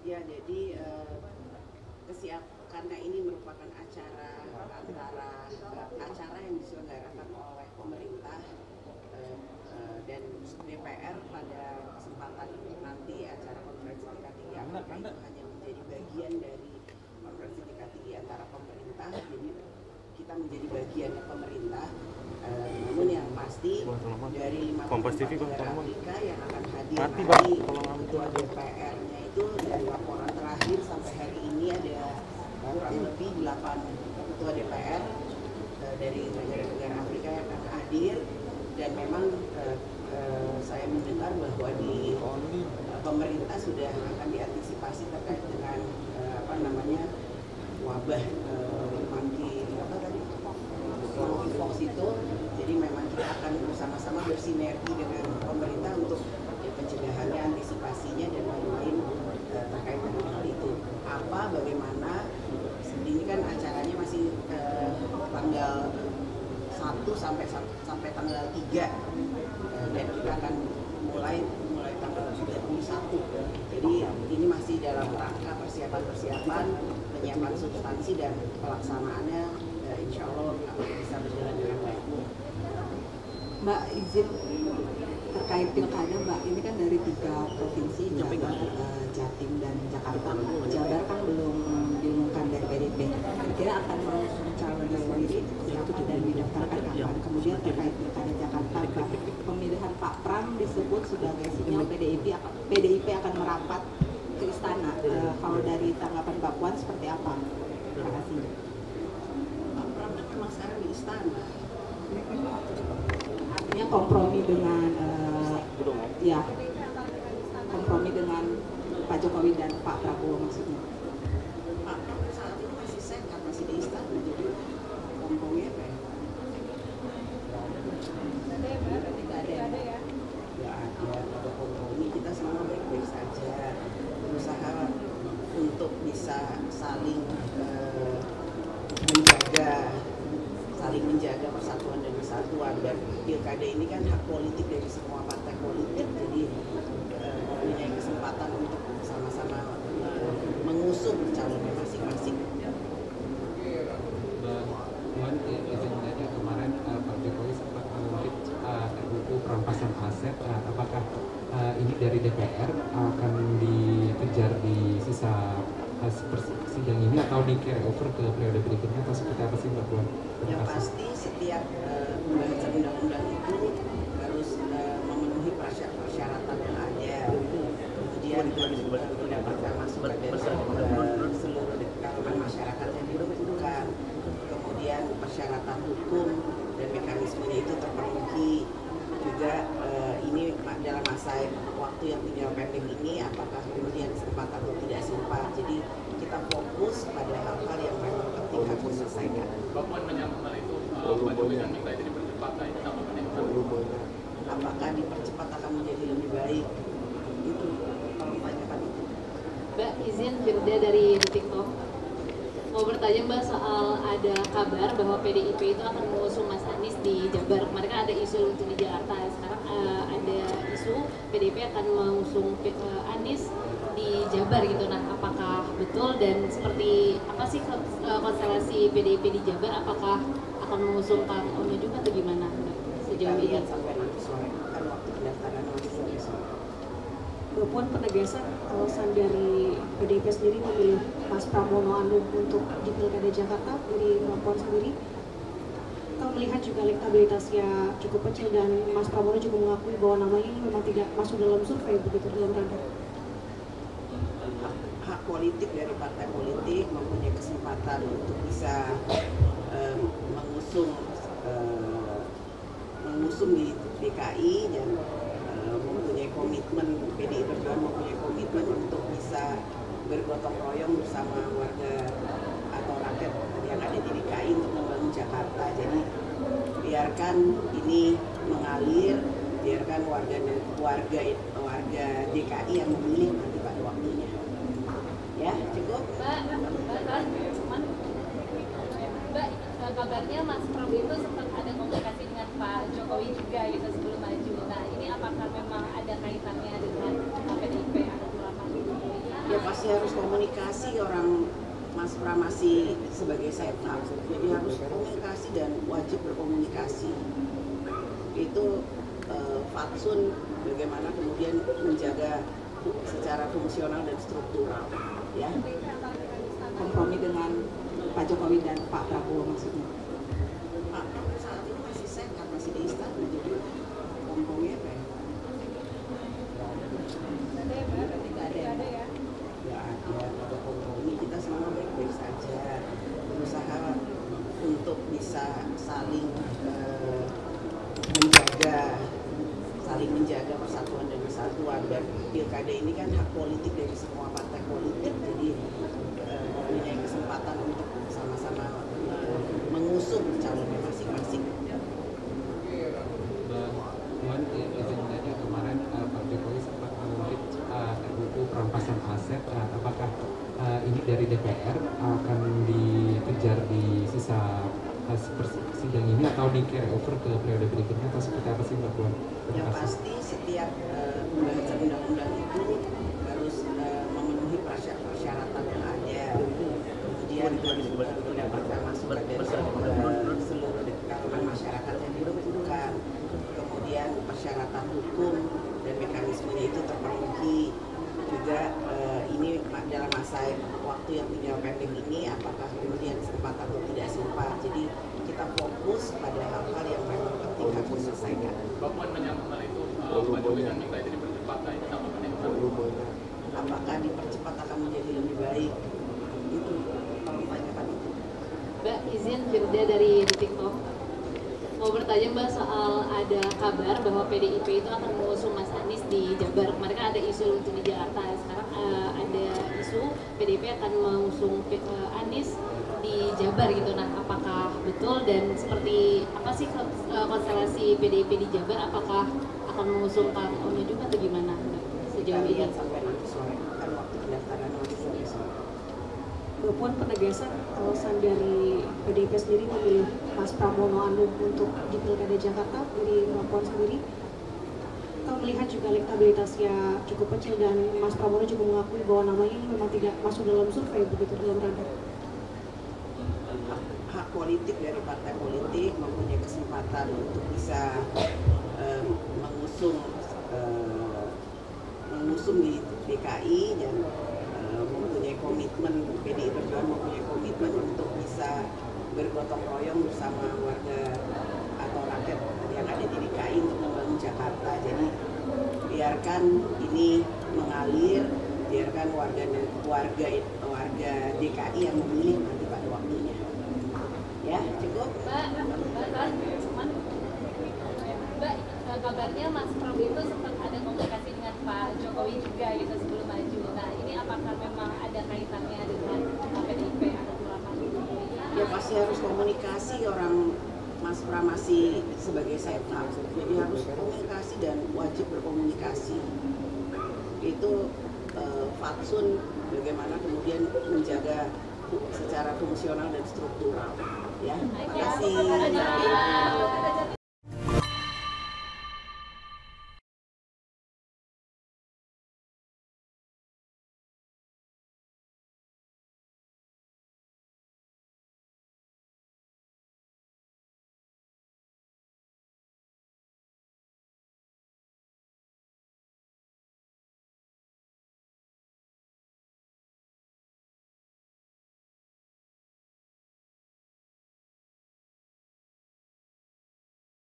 Ya, jadi karena ini merupakan acara yang diselenggarakan oleh pemerintah dan DPR pada kesempatan nanti acara konferensi tingkat tinggi Afrika itu hanya menjadi bagian dari konferensi tingkat tinggi antara pemerintah, jadi kita menjadi bagian pemerintah. Namun yang pasti dari 54 negara Afrika yang akan hadir nanti ketua DPR-nya itu dari laporan terakhir sampai hari ini ada kurang lebih 8 ketua DPR dari negara-negara Afrika yang akan hadir, dan memang saya mendengar bahwa di pemerintah sudah akan diantisipasi terkait dengan wabah monkeypox itu. Jadi memang kita akan bersama-sama bersinergi dengan pemerintah untuk pencegahannya, antisipasinya dan lain-lain terkait dengan hal itu. Bagaimana ini kan acaranya masih tanggal 1 sampai tanggal 3 dan kita akan mulai tanggal 31. Jadi ini masih dalam rangka persiapan penyiapan substansi dan pelaksanaannya insya Allah akan bisa berjalan dengan baik. Mbak, izin terkait pilkada, Mbak, ini kan dari 3 provinsi, Jabar, Jatim dan Jakarta. Jabar kan belum diumumkan dari PDIP. Kira akan mengusung calonnya sendiri dan didaftarkan kapan? Kemudian terkait pilkada Jakarta, Mbak, pemilihan Pak Pram disebut sebagai sinyal PDIP akan merapat ke istana. Kalau dari tanggapan Mbak Puan seperti apa? Terima kasih. Pak Pram kan memang sekarang di istana. Artinya kompromi dengan kompromi dengan Pak Jokowi dan Pak Prabowo maksudnya. Pak Pram saat ini masih sehat, masih di istana, jadi kompromi apa ya? Nggak ada kompromi, kita semua baik-baik saja, berusaha untuk bisa saling menjaga persatuan dan kesatuan. Dan pilkada ini kan hak politik dari semua partai politik, jadi punya kesempatan untuk sama-sama mengusung calonnya masing-masing. Puan, sebenarnya kemarin Pak Jokowi sempat mengungkit RUU perampasan aset. Apakah ini dari DPR akan dikejar di sisa sidang ini atau di carry over ke periode berikutnya, atau seperti apa sih Mbak Puan? Yang pasti setiap pembahasan undang-undang itu harus memenuhi persyaratan yang ada. Kemudian mendapatkan masukan dari seluruh kalangan masyarakat yang dibutuhkan. Kemudian persyaratan hukum dan mekanismenya itu terpenuhi. Juga ini dalam masa waktu yang tinggal pendek ini, apakah kemudian sempat atau tidak sempat. Jadi kita fokus pada hal-hal yang memang penting harus diselesaikan. Mbak Puan menyampaikan itu, Pak Jokowi kan minta itu dipercepat, apakah dipercepat akan menjadi lebih baik? Itu kalau ditanyakan itu. Mbak, izin Firda dari TikTok. Mau bertanya Mbak soal ada kabar bahwa PDIP itu akan mengusung Mas Anies di Jabar. Kemarin kan ada isu untuk di Jakarta, sekarang ada isu PDIP akan mengusung Anies di Jabar gitu. Nah, apakah betul dan seperti apa sih konstelasi PDIP di Jabar? Apakah akan mengusung Kang Ono juga atau gimana sejauh ini? Sampai nanti sore kan waktu pendaftaran masih sore. Mbak Puan, penegasan alasan dari PDIP sendiri memilih Mas Pramono Anung untuk di Pilkada Jakarta dari Mbak Puan sendiri, kalau melihat juga elektabilitasnya cukup kecil dan Mas Pramono juga mengakui bahwa namanya ini memang tidak masuk dalam survei begitu dalam rangka. Hak politik dari partai politik mempunyai kesempatan untuk bisa mengusung di DKI dan mempunyai komitmen, PDI Perjuangan mempunyai komitmen untuk bisa bergotong royong bersama warga atau rakyat yang ada di DKI untuk membangun Jakarta. Jadi biarkan ini mengalir, biarkan warga DKI yang memilih nanti pada waktunya. Ya, cukup. Mbak, kabarnya Mas Prabowo itu sempat ada komunikasi dengan Pak Jokowi juga gitu sebelum maju. Nah, ini apakah memang ada kaitannya dengan PDIP atau apa? Ya pasti harus komunikasi, orang Mas Pram masih sebagai setup, jadi harus komunikasi dan wajib berkomunikasi. Itu fatsun bagaimana kemudian menjaga secara fungsional dan struktural, ya. Kompromi dengan Pak Jokowi dan Pak Prabowo maksudnya. Pak Prabowo saat ini masih sehat, masih di istana, jadi kompromi apa ya? Ada kompromi, kita semua baik-baik saja, berusaha untuk bisa saling menjaga persatuan dan kesatuan. Dan pilkada ini kan hak politik dari semua partai politik, jadi mempunyai kesempatan untuk sama-sama mengusung calonnya masing-masing. Puan, izin tanya, kemarin Pak Jokowi sempat mengungkit RUU perampasan aset. Apakah ini dari DPR akan dikejar di sisa sidang ini atau di carry over ke periode berikutnya, atau seperti apa sih Mbak Puan? Yang pasti setiap pembahasan undang-undang itu harus memenuhi persyaratan yang ada. Kemudian mendapatkan masukan dari seluruh kalangan masyarakat yang dibutuhkan. Kemudian persyaratan hukum dan mekanismenya itu terpenuhi. Juga ini dalam masa waktu yang tinggal pendek ini, apakah kemudian sempat atau tidak sempat. Jadi kita fokus pada hal-hal yang memang penting harus diselesaikan. Mbak Puan menyambut hal itu, Pak Jokowi kan minta itu dipercepat. Nah, ini apa yang apakah dipercepat akan menjadi lebih baik? Itu kalau ditanyakan itu. Mbak, izin Firda dari TikTok. Mau bertanya Mbak soal ada kabar bahwa PDIP itu akan mengusung Mas Anies di Jabar. Kemarin kan ada isu untuk di Jakarta. Sekarang ada isu PDIP akan mengusung Anies di Jabar gitu. Nah, apakah betul dan seperti apa sih konstelasi PDIP di Jabar? Apakah akan mengusung Kang Ono juga atau gimana Mbak sejauh ini? Sampai nanti sore, kan waktu pendaftaran nanti sore. Mbak Puan, penegasan alasan dari PDIP sendiri memilih Mas Pramono Anung untuk di Pilkada Jakarta dari Mbak Puan sendiri, kalau melihat juga elektabilitasnya cukup kecil dan Mas Pramono juga mengakui bahwa namanya ini memang tidak masuk dalam survei begitu dalam radar. Hak politik dari partai politik mempunyai kesempatan untuk bisa mengusung di DKI dan mempunyai komitmen, PDI Perjuangan mempunyai komitmen untuk bisa bergotong royong bersama warga atau rakyat yang ada di DKI untuk membangun Jakarta. Jadi biarkan ini mengalir, biarkan warga DKI yang memilih nanti pada waktunya. Ya, cukup. Mbak, kabarnya Mas Pram itu sempat ada komunikasi dengan Pak Jokowi juga gitu sebelum maju. Nah, ini apakah memang ada kaitannya dengan PDIP atau apa? Ya pasti harus komunikasi, orang Mas Pram masih sebagai setup, jadi harus komunikasi dan wajib berkomunikasi. Itu fatsun bagaimana kemudian menjaga secara fungsional dan struktural. Ya, terima kasih.